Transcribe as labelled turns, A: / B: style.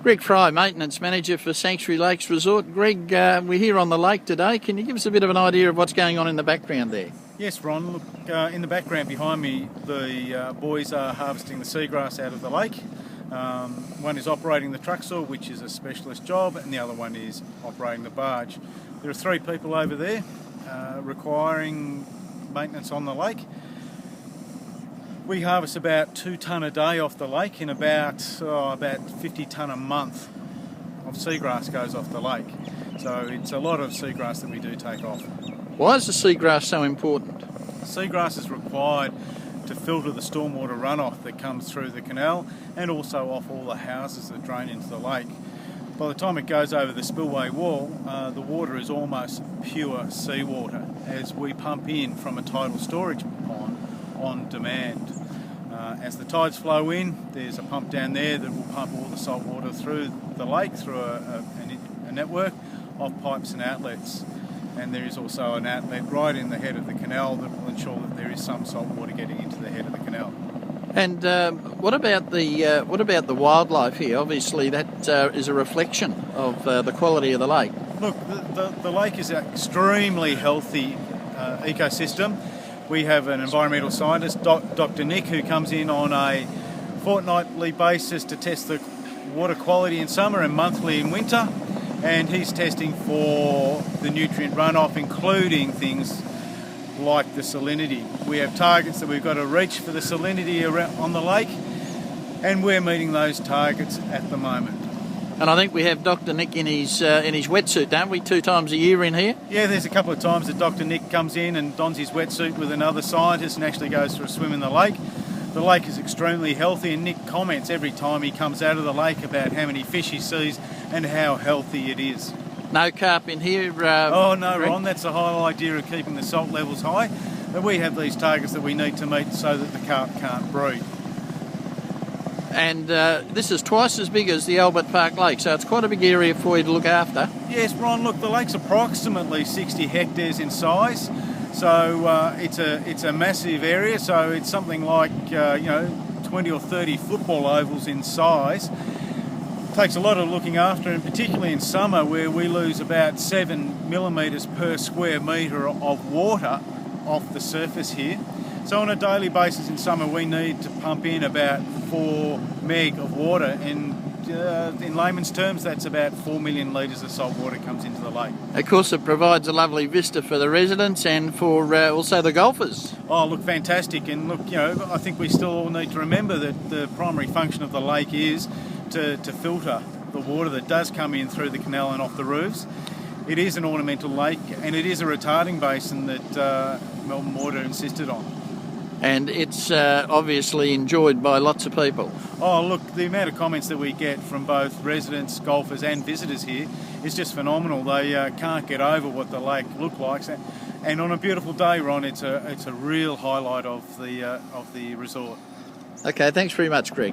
A: Greg Fry, Maintenance Manager for Sanctuary Lakes Resort. Greg, we're here on the lake today. Can you give us a bit of an idea of what's going on in the background there?
B: Yes, Ron. Look, in the background behind me, the boys are harvesting the seagrass out of the lake. One is operating the truck saw, which is a specialist job, and the other one is operating the barge. There are 3 people over there requiring maintenance on the lake. We harvest about 2 tonne a day off the lake, and about 50 tonne a month of seagrass goes off the lake. So it's a lot of seagrass that we do take off.
A: Why is the seagrass so important?
B: Seagrass is required to filter the stormwater runoff that comes through the canal and also off all the houses that drain into the lake. By the time it goes over the spillway wall, the water is almost pure seawater as we pump in from a tidal storage pond on demand. As the tides flow in, there's a pump down there that will pump all the salt water through the lake through a network of pipes and outlets. And there is also an outlet right in the head of the canal that will ensure that there is some salt water getting into the head of the canal.
A: And what about the wildlife here? Obviously, that is a reflection of the quality of the lake.
B: Look, the lake is an extremely healthy ecosystem. We have an environmental scientist, Dr. Nick, who comes in on a fortnightly basis to test the water quality in summer and monthly in winter. And he's testing for the nutrient runoff, including things like the salinity. We have targets that we've got to reach for the salinity on the lake, and we're meeting those targets at the moment.
A: And I think we have Dr. Nick in his wetsuit, don't we, 2 times a year in here?
B: Yeah, there's a couple of times that Dr. Nick comes in and dons his wetsuit with another scientist and actually goes for a swim in the lake. The lake is extremely healthy, and Nick comments every time he comes out of the lake about how many fish he sees and how healthy it is.
A: No carp in here?
B: Oh no,
A: Greg?
B: Ron, that's the whole idea of keeping the salt levels high. But we have these targets that we need to meet so that the carp can't breed.
A: And this is twice as big as the Albert Park Lake, so it's quite a big area for you to look after.
B: Yes, Ron, look, the lake's approximately 60 hectares in size, so it's a massive area, so it's something like 20 or 30 football ovals in size. Takes a lot of looking after, and particularly in summer where we lose about 7 millimetres per square metre of water off the surface here. So on a daily basis in summer we need to pump in about 4 meg of water, and in layman's terms that's about 4 million litres of salt water comes into the lake.
A: Of course, it provides a lovely vista for the residents and for also the golfers.
B: Oh, look, fantastic. And look, I think we still all need to remember that the primary function of the lake is to filter the water that does come in through the canal and off the roofs. It is an ornamental lake, and it is a retarding basin that Melbourne Water insisted on.
A: And it's obviously enjoyed by lots of people.
B: Oh, look, the amount of comments that we get from both residents, golfers and visitors here is just phenomenal. They can't get over what the lake looks like. And on a beautiful day, Ron, it's a real highlight of the resort.
A: Okay, thanks very much, Greg.